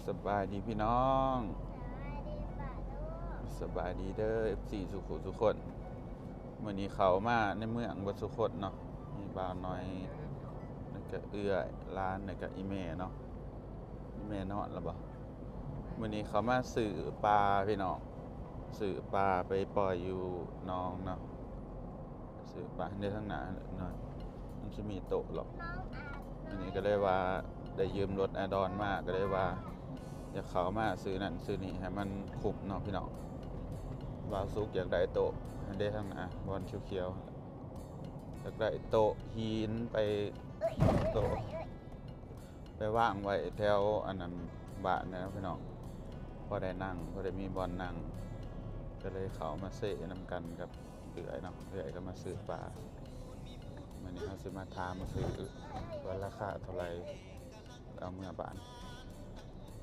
สบายดีพี่น้องสบายดีเด้อ FC สุขุทุกคนมื้อนี้เขามาในเมืองบ่สุคนเนาะมีบ่าวน้อยแล้วก็เอื้อยร้านแล้วก็อีแม่เนาะอีแม่นอนแล้วบ่มื้อนี้เขามาซื้อปลาพี่น้องซื้อปลาไปปล่อยอยู่หนองเนาะซื้อปลาในทางหน้าหน่อยมันสิมีโต๊ะหรอกอันนี้ก็เลยว่าได้ยืมรถแอดอนมาก็เลยว่าอยากเขามาซื้อนั่นซื้อนี่ให้มันคุ้มเนาะพี่น้องบ่าวสุกอยากได้โต๊ะให้ได้ทางหน้าบอลเขียวๆอยากได้โต๊ะหินไปโต๊ะไปวางไว้แถวอันนั้นบ้านนะพี่น้องพอได้นั่งพอได้มีบอลนั่งก็เลยเขามาเซ่นำกันกับเอื่อยเนาะเอื่อยก็มาซื้อปลาวันนี้เขาซื้อมาทามาซื้อว่าราคาเท่าไหร่เอาเมื่อบาน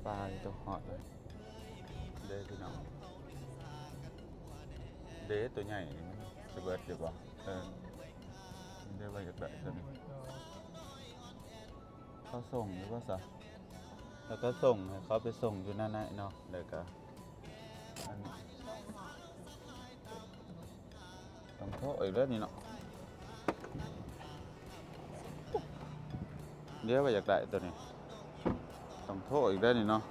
ปลาตัวหอดเลยเด้พี่น้องเด้ตัวใหญ่นี่มันจะเบิดดีกว่าเด้ว่าอยากได้ตัวนี้เขาส่งหรือว่าซะแล้วก็ส่งให้เขาไปส่งอยู่นั่นน่ะเนาะแล้วก็อันนี้ต้องโทษอีกแล้วนี่เนาะเดี๋ยวว่าอยากได้ตัวนี้ต้องโทษอีกแล้วนี่เนาะ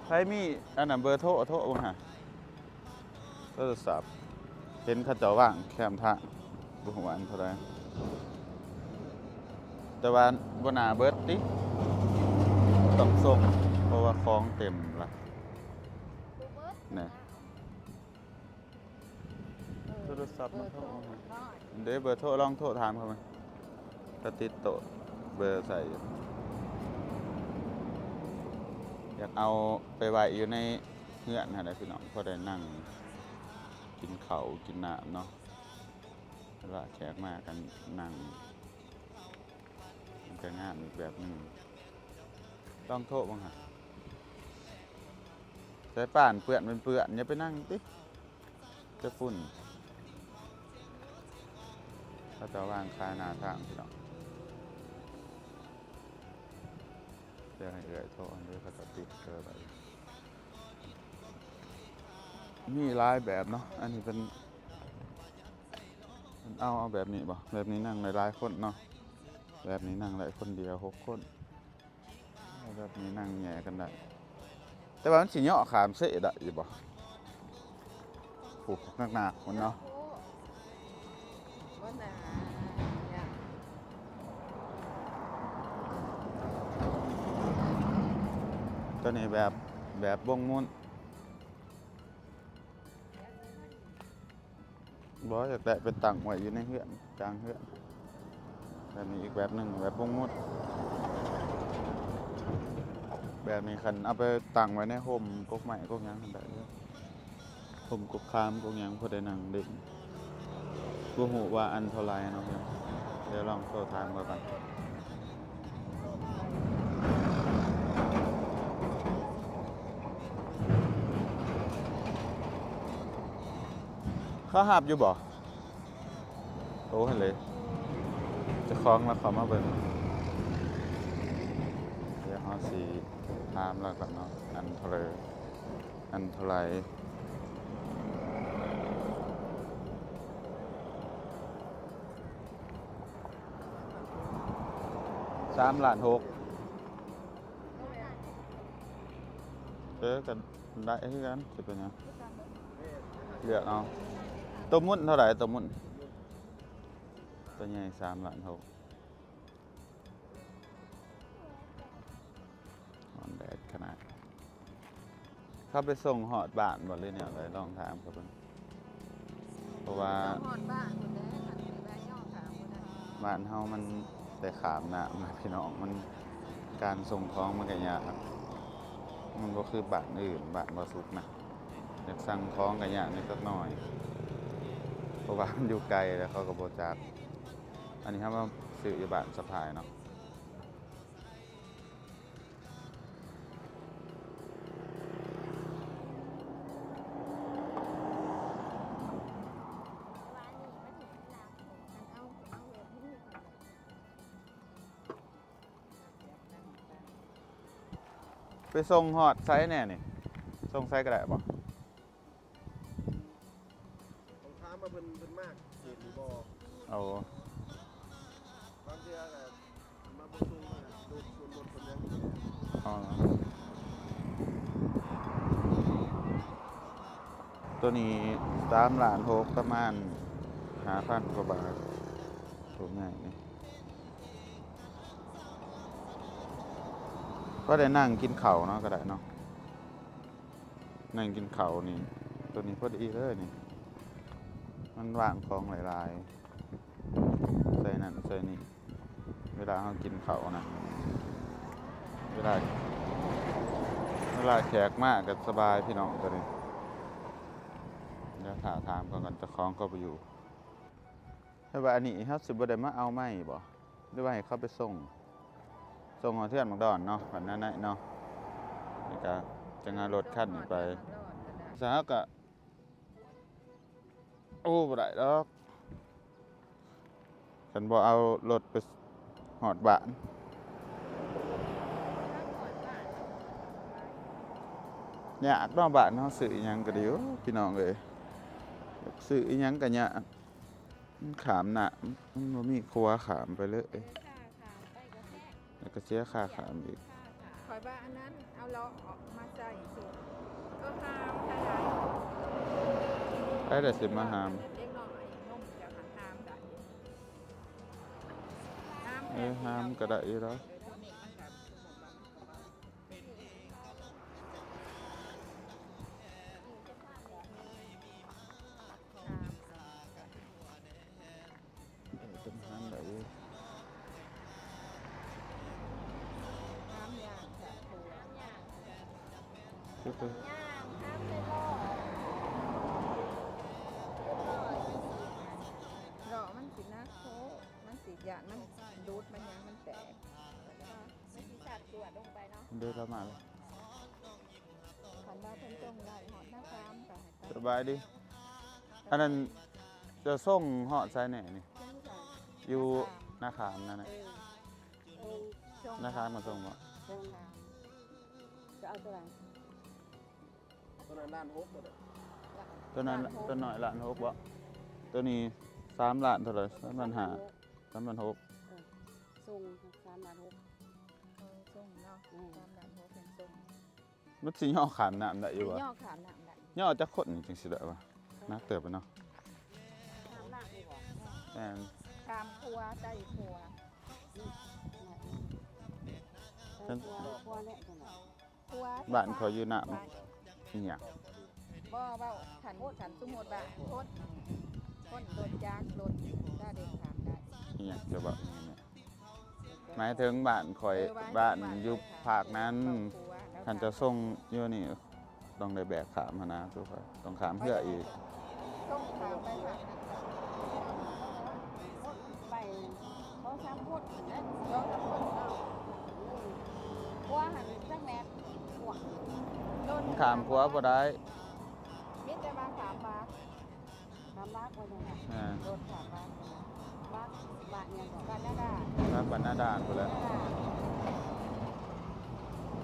ใครมีอันนั้นเบอร์โทรบ้างฮะโทรศัพท์เห็นเขาเจ้าว่างแคมทางบุหัวอันเท่าไรแต่ว่าบนาเบิร์ดดิต้องส่งเพราะว่าคล้องเต็มละเนี่ยโทรศัพท์มาโทรเดี๋ยวเบอร์โทรลองโทรถามเขาไหมถ้าติดโต๊ะเบอร์ใส่อยากเอาไปไว้อยู่ในเงื่อนอะไรพี่น้องพอได้นั่งกินเขากินน้ำเนาะเวลาแขกมากันนั่งมันจะงามอีกแบบหนึ่งต้องโทษบ้างฮะใส่ป่านเปื่อนเป็นเปื่อนอย่าไปนั่งติจะฝุ่นเขาจะวางคาหน้าทางพี่น้องเดี๋ยวให้เอื่อยโทษเดี๋ยวเขาจะติดเกินไปมีหลายแบบเนาะอันนี้เป็นเอาแบบนี้บ่แบบนี้นั่งหลายคนเนาะแบบนี้นั่งหลายคนเดียว6 คนแบบนี้นั่งแง่กันได้แต่ว่ามันสิเหาะขามเสะได้อยู่บ่ผูกหนักๆมันเนาะตัวนี้แบบวงมุนบ่อยากได้เป็นตั้งไว้อยู่ในเฮือนกลางเฮือนแบบนี้อีกแบบหนึ่งแบบวงมุนแบบนี้คันเอาไปตั้งไว้ในห่มกกไม้กกหยังได้เลยห่มกกคามกกหยังพอได้นั่งเด็กบ่ฮู้ว่าอันเท่าไหร่เนาะเดี๋ยวลองโทรถามก่อนเขาหับอยู่บ่โอ้เห็นเลยจะคล้องแล้วเขามาเบิ่งเดี๋ยวเขาสีถามแล้วก่อนเนาะอันเท่าไหร่3,600,000กันได้ที่กันจะเป็นยังเลือกเอาตัวมุ่นเท่าไหร่ตัวมุ่นตัวใหญ่3,600,000ฮอนแดดขนาดเข้าไปส่งหอดบ้านบ่เลยเนี่ยเลยลองถามเขาเพิ่นเพราะว่าบ้านเฮามันแต่ขามน้ำพี่น้องมันการส่งของมันก็ยากมันก็คือบ้านอื่นบ้านบ่สุกนะอยากสั่งของก็ยากนิดสักหน่อยเพราะว่ามันอยู่ไกลแล้วเขาก็บ่จักอันนี้ครับว่าซื้ออยู่บ้านสะพายเนาะ ไปส่งฮอดไซส์แน่นี่ส่งไซส์ก็ได้บ่ ของค้ามาเป็นมากเสียดีบ่ เอา บางเทื่อก็มาบ่ซุ่มดูส่วนรถคนยัง อ๋อตัวนี้3ล้าน6ประมาณ5,000กว่าบาทตัวใหญ่นี่ก็ได้นั่งกินข้าวเนาะก็ได้เนาะนั่งกินข้าวนี่ตัวนี้พอดีเลยนี่มันวางของหลายๆใส่นั่นใส่นี่เวลาเรากินข้าวนะเวลาแขกมากก็สบายพี่น้องตัวนี้เดี๋ยวถามเขากันจะคล้องเขาไปอยู่แต่ว่าอันนี้เขาสิบ่ได้มาเอาไม่บ่หรือว่าให้เขาไปส่งเอาเทือนมักดอนเนาะแบบนั้นเนาะนี่ก็จะงานรถคันนี้ไปสาวก็โอ้บ่ได้ดอกฉันบ่เอารถไปหอดบ้านยากเนาะบ้านเฮาซื้ออิหยังก็ดีโอ้พี่น้องเอ้ยซื้ออิหยังก็ยากมันขามหน้ามันบ่มีครัวขามไปเลยแล้วก็เสียค่าขามอีก คอยว่าอันนั้นเอาล้อออกมาใส่สิก็ห้ามทลาย ไอ้แต่สิมาหาม เล็กน้อยนุ่มจะห้ามได้ ห้ามก็ได้อยู่แล้ว เป็นห้ามได้อยู่ ห้ามยางค่ะครู คือ รอมันสินะโคมันสิยานมันดูดมันยังมันแตกมันสิขาดตัวลงไปเนาะ เดินแล้วมาเลย ขันว่าเพิ่นจงได้หอดหน้าฟ้ามกับ สบายดีอันนั้นจะส่งเหาะไซแหน่นี่อยู่นาขามนั่นแหละนาขามมาส่งบ่ จะเอาตัวไหน ตอนนั้นด้านฮกบ่ได้ ตัวนั้นตัวน้อยล้าน6บ่ตัวนี้3ล้านเท่าไหร่3ล้าน5 3ล้าน6 ส่ง3 ล้าน 6 ส่งเนาะ3 ล้าน6เป็นส่ง มันสิย่อขามน้ำได้อยู่บ่ ย่อขามหนักได้ ย่อจักคนจังสิได้บ่นักเติบไปเนาะ 3 ล้านนี่บ่ แม่น ขามครัวใจครัว ครัวเนี่ยจังได๋ ครัว บ้านเขาอยู่น้ำอีหยัง บ่เว้าขันสมมุติว่าคนโดนจากรถได้เดินขามได้ อีหยังจะบอกอีหยังเนี่ยหมายถึงบ้านข่อยบ้านอยู่ภาคนั้นท่านจะส่งอยู่นี่ต้องได้แบกขามหั้นนะทุกคนต้องขามเพื่ออีก ต้องขามไปฝั่งนั้น ไปเขา3คนนั่น ย่อทั้งคนเนาะ กว่าหันจักแมตรกว่า โดน ขามขัวบ่ได้ มีแต่มาขามบา 3 ล้านกว่าจังได๋ อ่า โดนขามบา บาทเนี่ยบ่ บ้านนาดา ครับบ้านหน้าด่านไปแล้ว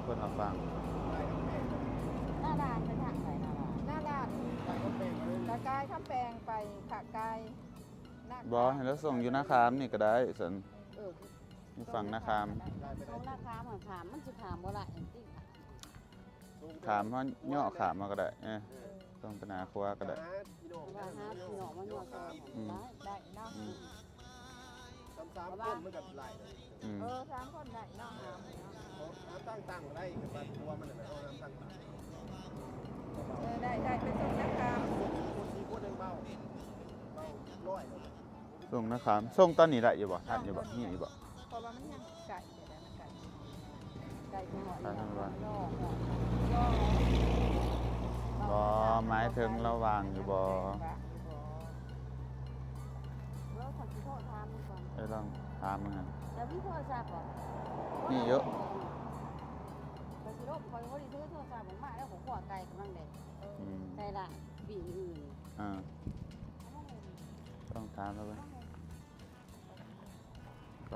เพิ่นเอาฟัง หน้าด่านเป็นทางไหนหน้าด่าน หน้าด้าน ไปรถเมล์มาเลย ตะกายข้ามแปลงไปขากายหน้า บ่ให้แล้วส่งอยู่นาคามนี่ก็ได้สัน เออ อยู่ฝั่งนาคาม ได้ไป ตรงราคามันถามมันสิถามบ่ล่ะจริง ขามเฮาย่อขามมาก็ได้ต้องไปหนาขัวก็ได้ พี่น้อง ๆว่าหาพี่น้องมันว่าก็ได้ ได้เนาะ อืม สามคนมันก็หลายเลย อืม 3 คนได้เนาะหามเนาะ น้ำตั้งได้แต่ตัวมันน่ะเอาน้ำตั้ง ได้ไปส่งนะครับ คนที่พูดเรื่องเบาร้อย ส่งนาคามส่งตอนนี้ได้อยู่บ่ทันอยู่บ่นี่อยู่บ่ เพราะว่ามันยังไก่เดี๋ยวมันไก่ ได้จังหวะ ทัน นี้ อยู่บ่ ย่อ บ่หมายถึงระหว่างอยู่บ่ แล้วขอสิโทษถามก่อน ไปลองถามมันกัน แล้วมีโทรศัพท์บ่ มีเยอะ ก็สิลบคอยบ่ได้ซื้อโทรศัพท์ผมมาแล้วผมขอไกลกำลังได้ อืม ใช่ละปีอื่น อ่าต้องถามแล้วไป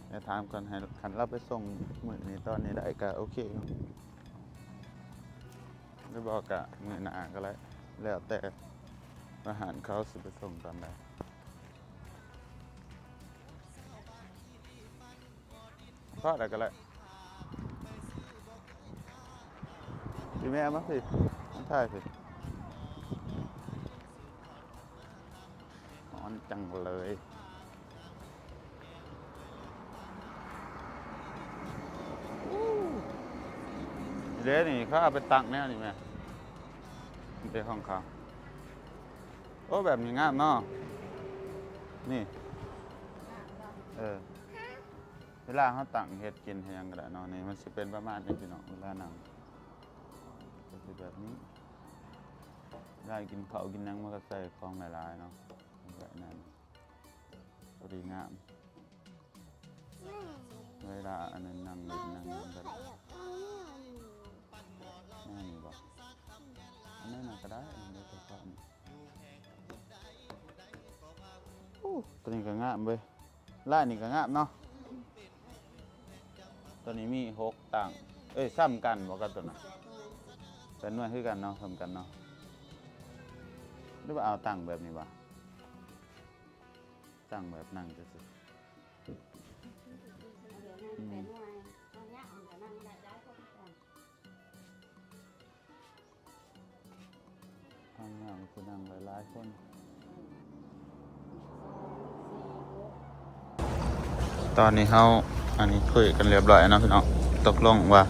ไป ให้ถามก่อนให้คันเราไปส่งมื้อนี้ตอนนี้ได้ก็โอเคอยู่ได้บอกกะมื้อหน้าก็แล้วแต่อาหารเขาสิไปส่งตอนใดพอได้ก็แล้วพี่แม่มาสิมาถ่ายสิร้อนจังเลยเดี๋ยวนี่เขาเอาไปตั้งแน่นี่แม่เป็นห้องเขาโอ้แบบนี้งามเนาะนี่เวลาเขาตั้งเฮ็ดกินให้หยังก็ได้เนาะนี่มันสิเป็นประมาณนี้พี่น้องเวลานั่งก็สิแบบนี้ได้กินข้าวกินหยังมันก็ใส่ของหลายๆเนาะแบบนั้นพอดีงามเวลาอันนั้นนั่งเล่นนั่งก็ได้นี่บอกอันนั้นก็ได้อันนี้ก็ได้ตัวนี้ก็งามเว้ยร้านนี้ก็งามเนาะตัวนี้มี6ตังซ้ำกันบอกกันตัวน่ะเป็นหน่วยคือกันเนาะซ้ำกันเนาะหรือว่าเอาตังแบบนี้วะตังแบบนั่งจะสิทำงานคือนั่งหลายๆคนตอนนี้อันนี้คุยกันเรียบร้อยเนาะพี่น้องตกลงว่า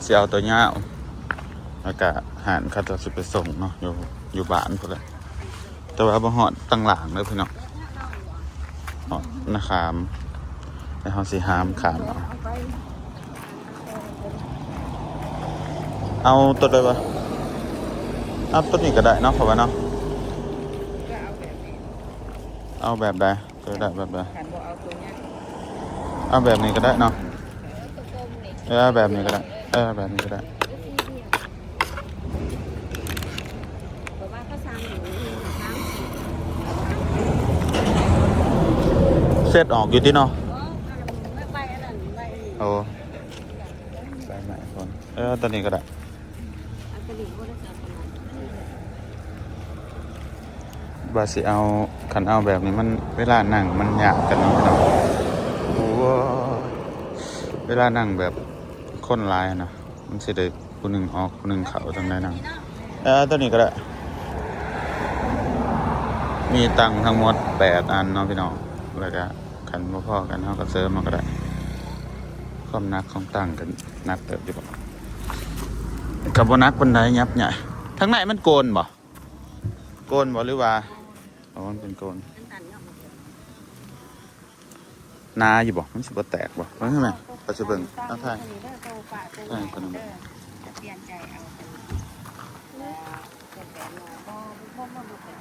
สิเอาตัวเงาแล้วก็หารเขาจะสิไปส่งเนาะอยู่บ้านพุ่นแหละแต่ว่าบ่ฮอดตั้งหลังเลยพี่น้องฮอดนะขามแล้วเฮาสิหามขามเอาตัวใดวะเอาตัวนี้ก็ได้เนาะเพราะว่าเนาะ ก็เอาแบบนี้เอาแบบใดตัวได้แบบใด ขันบอกเอาตัวเนี้ย เอาแบบนี้ก็ได้เนาะ ตัวกลมนี่ เอาแบบนี้ก็ได้แบบนี้ก็ได้ บอกว่าเขาสั่งอยู่ เสร็จออกอยู่ที่เนาะ ไม่ไปอันนั้นไปนี่ โอ้ใส่ใหม่คนตัวนี้ก็ได้ อันกระดิ่งก็ได้สั่งขนาด บาสิเอาขันเอาแบบนี้มันเวลานั่งมันยากกันเนาะพี่น้องโอ้เวลานั่งแบบคนหลายเนาะมันสิได้ผู้หนึ่งออกผู้หนึ่งเข้าตรงไหนนั่งตัวนี้ก็ได้มีตังค์ทั้งหมด8 อันเนาะพี่น้องแล้วก็ขันพ่อๆกันเนาะก็เสริมมันก็ได้ความหนักของตังค์กันหนักเติบอยู่บ่กับบ่หนักปานใดยับใหญ่ทั้งไหนมันโกนบ่โกนบ่หรือว่ามันเป็นโกนนาอยู่บ่มันสิบ่แตกบ่ว่าใช่ไหมปัจจุบันเอาถ่ายถ่ายคนนึง จะเปลี่ยนใจเอาเป็นแบบหน่อยก็พ่อมาดูแบบ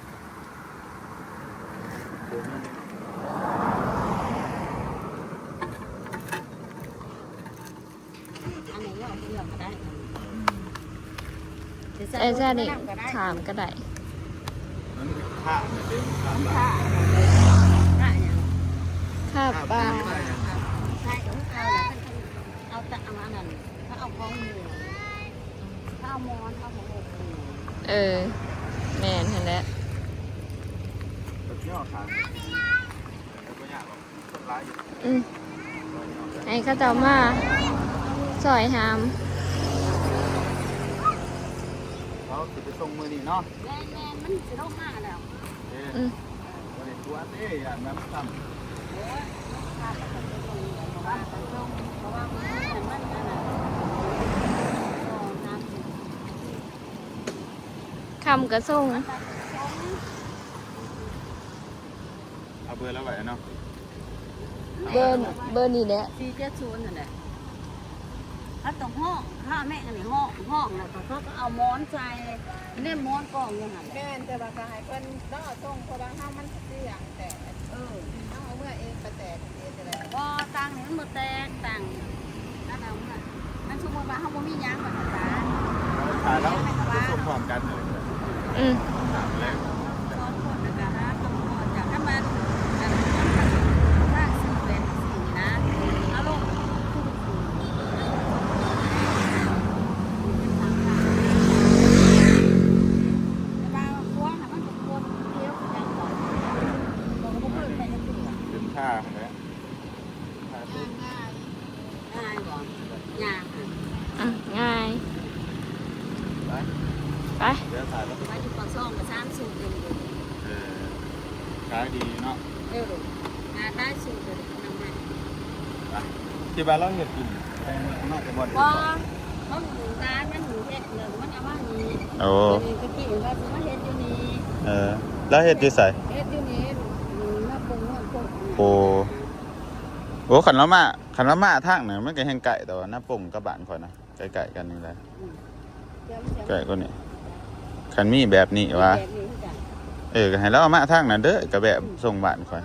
อันไหนยอดเลือกก็ได้ ไอ้เจ้านี่ถามก็ได้ มันข้าเด้งข้า ได้ยัง ค่าปลา ใช่ของเอาแล้วเอาแต่เอาอันนั้นถ้าเอาของหมูถ้าเอามอนเอาของหมู แม่นเห็นแล้ว เที่ยวทางก็ยากหรอกคนร้ายอยู่ ไอ้ข้าเจ้ามาซอยหาม เขาสิไปส่งมือนี่เนาะ แม่มันจะต้องมาแล้ว วันนี้ตัวนี้อย่างนั้นซ้ำ คำกระส่ง เอาเบอร์แล้วไว้เนาะ เบอร์นี่แหละ 470นั่นแหละถ้าต้องห้องถ้าแม่กันในห้องแล้วเขาก็เอาม้อนใจเนี่ยม้อนกองอยู่หั่น แม่นแต่ว่าก็ให้เพิ่นต้องเอาส่งเพราะว่าเฮามันเสี่ยงแต่เอาเมื่อเองก็แตกเองจะได้ บ่ตังนี่มันบ่แตกตังนั่นเอามันสมมุติว่าเฮาบ่มีหยังก็ภาษา ถ่ายแล้วจะส่งพร้อมกันเลยถามแรก ซ้อนคนแล้วก็หาตำรวจจากถ้ามันสร้างสิ่งเป็นสิ่งนะ ไป เดี๋ยวถ่ายแล้ว มาอยู่ปากซองกับ3สูตรเอง ขายดีเนาะ งานได้สูตรเลยนำมา ที่บ้านเราเห็ดกินแตงนอกจากบ่อน พอเขาหมูร้านมันหมูเฮ็ดเลยมันเอามานี่ โอ้ ตะกี้ว่าสิมาเฮ็ดอยู่นี่ แล้วเห็ดที่ใส่ เฮ็ดอยู่นี่มาปรุงมาปรุง โอ้ขันละมาทางเนี่ยมันก็แห้งไก่แต่ว่าหน้าปุ่งกับบ้านข่อยนะไก่กันนี่แหละไก่ก็นี่ขันมีแบบนี้วะก็ให้เราเอามาทางนั้นเด้อกับแบบส่งบ้านข่อย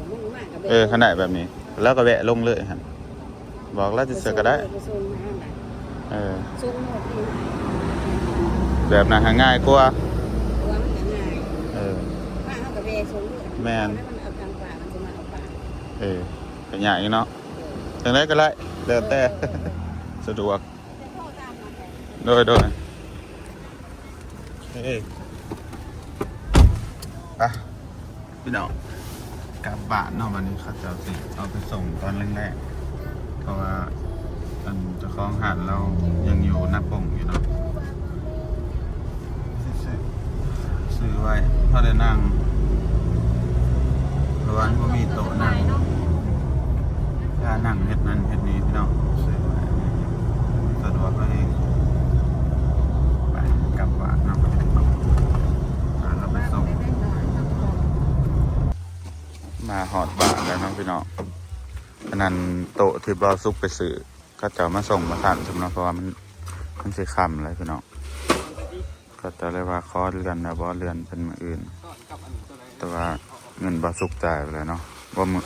มันมากกับ ขนาดแบบนี้ แล้วก็แวะลงเลยฮะบอกแล้วจะเสือก็ได้ส่งหมดนี่ แบบนั้นหาง่ายกว่า ตัวมันก็ง่าย ป้าเขากับเวส่งด้วย แม่น มันเอาทางป่ามันจะมาเอาป่า เป็นอย่างนี้เนาะจังไรก็ได้เดินแต่ สะดวก จะโทรตามมาแต่ โดยไปพี่น้องกลับบ้านเนาะวันนี้เขาจะเอาไปส่งตอนแรกๆเพราะว่าเจ้าของหาดเรายังอยู่หน้าป่งอยู่เนาะซื้อไว้เพราะได้นั่งเพราะว่าเขามีโต๊ะนั่งถ้านั่งเฮ็ดนั้นเฮ็ดนี้พี่น้องซื้อไว้สะดวกก็เองไปกลับบ้านเนาะเราไปส่งมาหอดบ้านแล้วเนาะพี่น้องอันนั้นโต๊ะที่บอซุกไปซื้อก็จะมาส่งมาทันสำหรับเพราะว่ามันสิค่ำเลยพี่น้องก็จะเลยว่าขอเรือนนะบอเรือนเป็นมืออื่นแต่ว่าเงินบอซุกจ่ายไปแล้วเนาะว่ามือ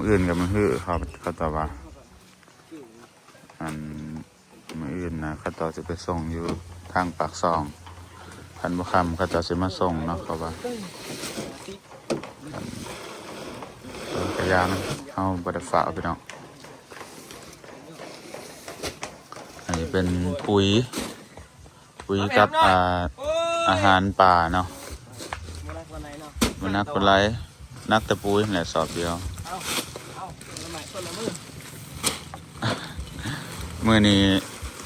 อื่นกับมือหื้อเขาจะว่ามืออื่นนะเขาจะไปส่งอยู่ทางปากซองพันบุคำเขาจะมาส่งเนาะเขาว่ากระยานเอาบัตรฝากพี่น้องอันนี้เป็นปุ๋ยกับอาหารป่าเนาะมันนักคนไรนักแต่ปุ๋ยแหละสอบเดียวมื่อนี้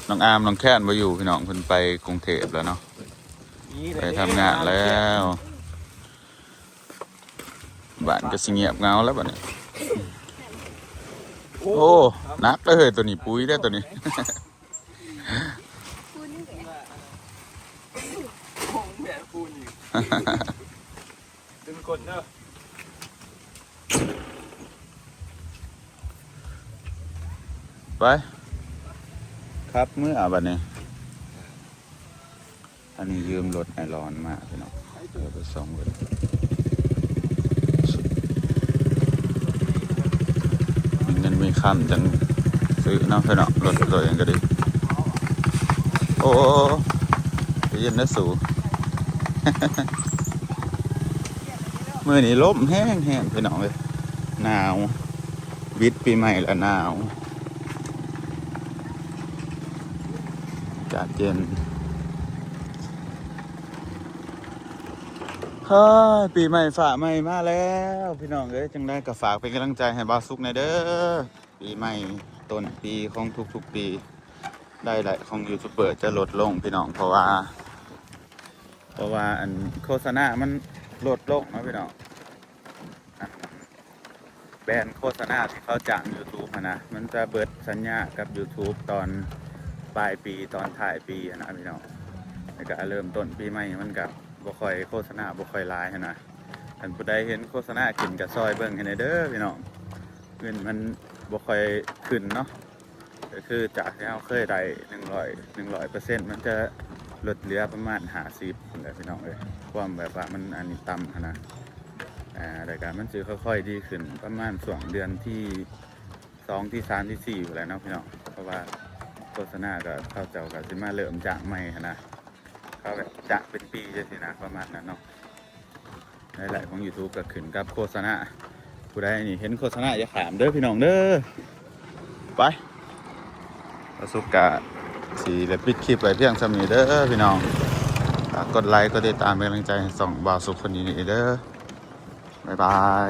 น้องอามน้องแค้นมาอยู่พี่น้องเพิ่นไปกรุงเทพแล้วเนาะไปทำงานแล้วบ้านก็สิเงียบเงาแล้วบ้านนี้โอ้นักเลยตัวนี้ปุ๋ยได้ตัวนี้ เป็นคนเนอะ ไปครับเมื่อบัดนี้อันนี้ยืมรถไอรอนมาพี่น้องเดี๋ยวไปส่งเลยมีเงินมีคำจังซื้อเนาะพี่น้องรถตัวเองก็ดีโอ้ไปเย็นนะสู มื่อนี้ลมแห้งพี่น้องเลยหนาววิทย์ปีใหม่แล้วหนาวอากาศเย็นปีใหม่ฝากใหม่มาแล้วพี่น้องเอ้ยจังได้ก็ฝากเป็นกำลังใจให้บ่าวสุกในเด้อปีใหม่ต้นปีของทุกๆปีได้หลายของยูทูบเบอร์จะลดลงพี่น้องเพราะว่าอันโฆษณามันลดลงนะพี่น้องแบรนด์โฆษณาที่เขาจ้าง YouTube นะมันจะเบิดสัญญากับ YouTube ตอนปลายปีตอนถ่ายปีนะพี่น้องแล้วก็เริ่มต้นปีใหม่มันกับบ่ค่อยโฆษณาบ่ค่อยหลายนะท่านผู้ใดเห็นโฆษณากินกับซอยเบิ่งให้เด้อพี่น้องเงินมันบ่ค่อยขึ้นเนาะก็คือจากที่เราเคยได้100%มันจะลดเหลือประมาณ50เลยพี่น้องเอ้ยความแบบว่ามันอันนี้ต่ำนะรายการมันจะค่อยๆดีขึ้นประมาณช่วงเดือนที่2ที่3ที่4อยู่แล้วเนาะพี่น้องเพราะว่าโฆษณาก็เข้าเจ้าก็สิมาเริ่มจากใหม่นะเขาแบบจะเป็นปีจะสินะประมาณนั้นเนาะหลายๆของ YouTube ก็ขึ้นกับโฆษณาผู้ใดนี่เห็นโฆษณาอย่าขามเด้อพี่น้องเด้อไปประสบการณ์สีและปิดคลิปไว้เพียงสำนี้เด้อพี่น้องกดไลค์กดติดตามเป็นกำลังใจส่องบ่าวสุขคนนี้เด้อบ๊ายบาย